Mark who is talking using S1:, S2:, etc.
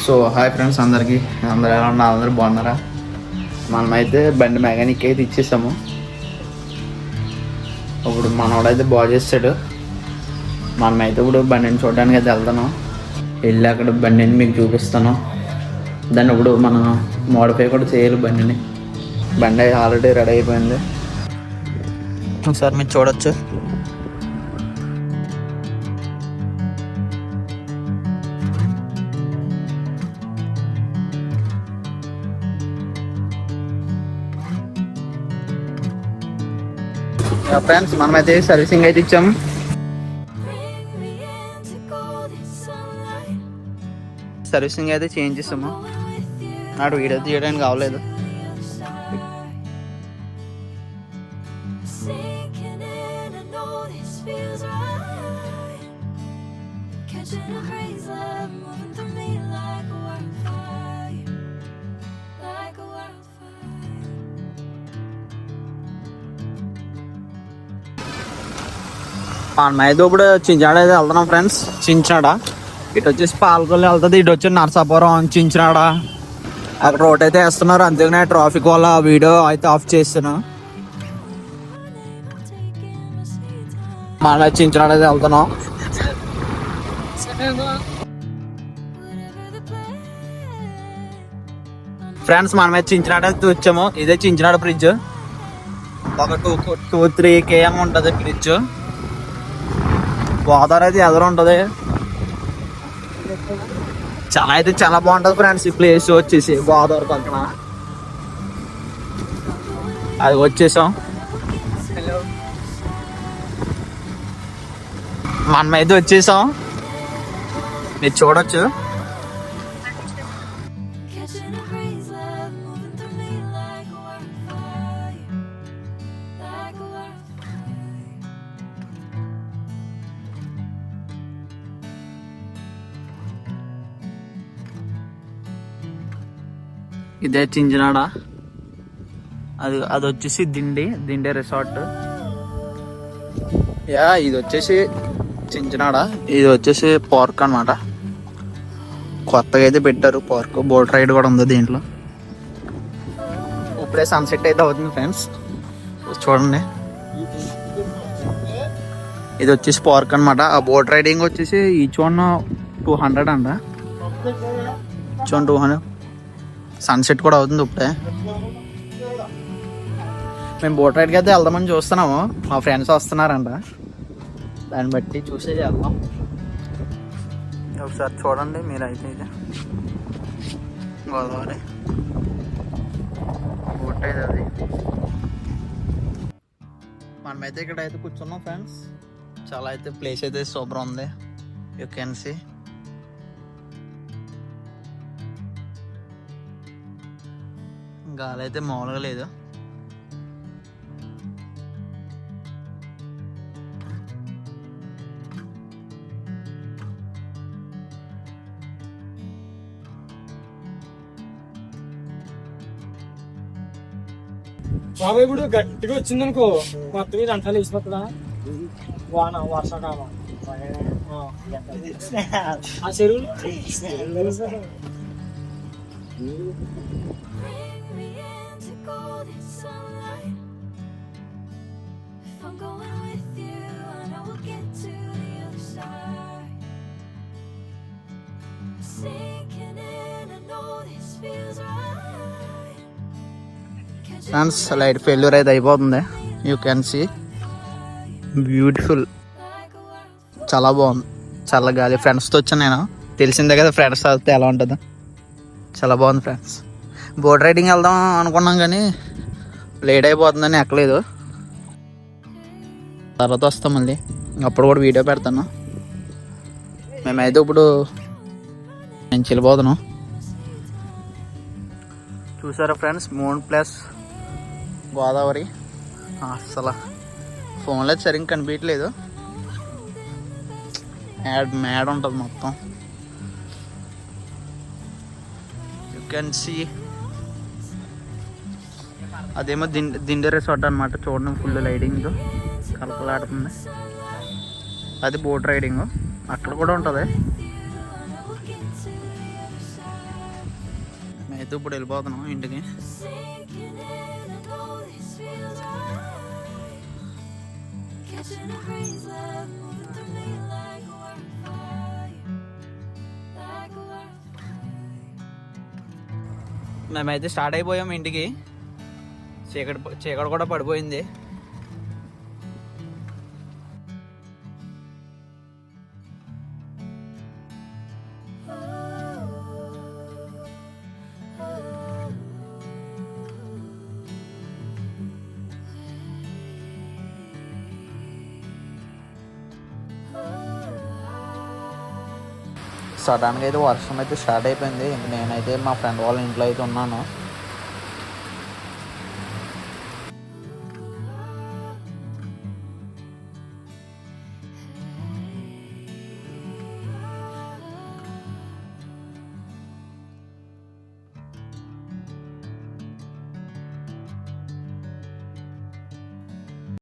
S1: So hi friends, అందరికీ అందరూ ఎలా ఉన్నారు? అందరూ బాగున్నారా? మనమైతే బండి మెకానిక్ అయితే ఇచ్చేసాము. ఇప్పుడు మనోడైతే బాగు చేస్తాడు. మనమైతే ఇప్పుడు బండిని చూడడానికి అయితే వెళ్తాను. వెళ్ళి అక్కడ బండిని మీకు చూపిస్తాను. దాన్ని ఇప్పుడు మనం మోడిఫై కూడా చేయాలి. బండి ఆల్రెడీ రెడీ అయిపోయింది. ఒకసారి మీరు చూడొచ్చు. ఫ్రెండ్స్, మనమైతే సర్వీసింగ్ అయితే ఇచ్చాము. సర్వీసింగ్ అయితే చేంజ్ చేసాము. నాడు వీడియో తీయడానికి కావలేదు. మనమైతే ఇప్పుడు చించాడ అయితే వెళ్తున్నాం ఫ్రెండ్స్. చించాడ ఇటు వచ్చేసి పాలకొల్లు వెళ్తుంది, ఇటు వచ్చి నరసాపురం, చించినాడ. అక్కడ రోడ్ అయితే వేస్తున్నారు, అందుకనే ట్రాఫిక్ వల్ల వీడియో అయితే ఆఫ్ చేస్తాను. మన చించినాడ అయితే వెళ్తున్నాం ఫ్రెండ్స్. మనమైతే చించినాడ అయితే వచ్చాము. ఇదే చించినాడ బ్రిడ్జ్. ఒక 2-3 km ఉంటుంది బ్రిడ్జ్. గోదావరి అయితే ఎదురు ఉంటుంది. చాలా బాగుంటుంది ఫ్రెండ్స్. ఈ ప్లేస్ వచ్చేసి గోదావరి పక్కన. అది వచ్చేసాం. మనమైతే వచ్చేసాం, మీరు చూడొచ్చు. ఇదే చించినాడ. అది వచ్చేసి దిండే రిసార్ట్. ఇది వచ్చేసి చించినాడ. ఇది వచ్చేసి పార్క్ అన్నమాట. కొత్తగా అయితే పెట్టారు పార్క్. బోట్ రైడ్ కూడా ఉంది దీంట్లో. ఇప్పుడే సన్సెట్ అయితే అవుతుంది ఫ్రెండ్స్, చూడండి. ఇది వచ్చేసి పార్క్ అన్నమాట. ఆ బోట్ రైడింగ్ వచ్చేసి ఈచ్ వన్ 200 అంట. Each one 200. సన్సెట్ కూడా అవుతుంది ఇప్పుడే. మేము బోట్ రైడ్కి అయితే వెళ్దామని చూస్తున్నాము. మా ఫ్రెండ్స్ వస్తున్నారంట, దాన్ని బట్టి చూసేది వెళ్దాం. ఒకసారి చూడండి మీరు అయితే. ఇది గోదావరి బోట్ అయితే అది. మనమైతే ఇక్కడ అయితే కూర్చున్నాం ఫ్రెండ్స్. చాలా అయితే ప్లేస్ అయితే సూపర్ ఉంది. You can see. గాలి అయితే మామూలుగా లేదు.
S2: బాబాయ్ ఇప్పుడు గట్టిగా వచ్చిందనుకో, మొత్తం ఇది అంటాలు వేసిపోతుందా? వర్షాకాలం ఆ చెరువులు
S1: ఫ్రెండ్స్, లైట్ ఫెయిల్యూర్ అయితే అయిపోతుంది. You can see. బ్యూటిఫుల్, చాలా బాగుంది. చల్ల గాలి. ఫ్రెండ్స్తో వచ్చాను నేను. తెలిసిందే కదా ఫ్రెండ్స్ వస్తే ఎలా ఉంటుందో. చాలా బాగుంది ఫ్రెండ్స్. బోట్ రైడింగ్ వెళ్దాం అనుకున్నాం కానీ లేట్ అయిపోతుందని ఎక్కలేదు. తర్వాత వస్తాం మళ్ళీ, అప్పుడు కూడా వీడియో పెడతాను. మేమైతే ఇప్పుడు నేను వెళ్ళిపోతాను. చూసారా ఫ్రెండ్స్, మూన్ ప్లస్ గోదావరి. అసలు ఫోన్లో సరిగ్గా కనిపించట్లేదు. మేడ ఉంటుంది మొత్తం. You can see. అదేమో దిండే రిసార్ట్ అనమాట. చూడండి, ఫుల్ లైటింగ్తో కలకలాడుతుంది. అది బోట్ రైడింగ్. అక్కడ కూడా ఉంటుంది. మేమైతే ఇప్పుడు వెళ్ళిపోతున్నాం ఇంటికి. మేమైతే స్టార్ట్ అయిపోయాం ఇంటికి. చీకటి కూడా పడిపోయింది. సడన్గా అయితే వర్షం అయితే స్టార్ట్ అయిపోయింది. ఇంక నేనైతే మా ఫ్రెండ్ వాళ్ళ ఇంట్లో అయితే ఉన్నాను.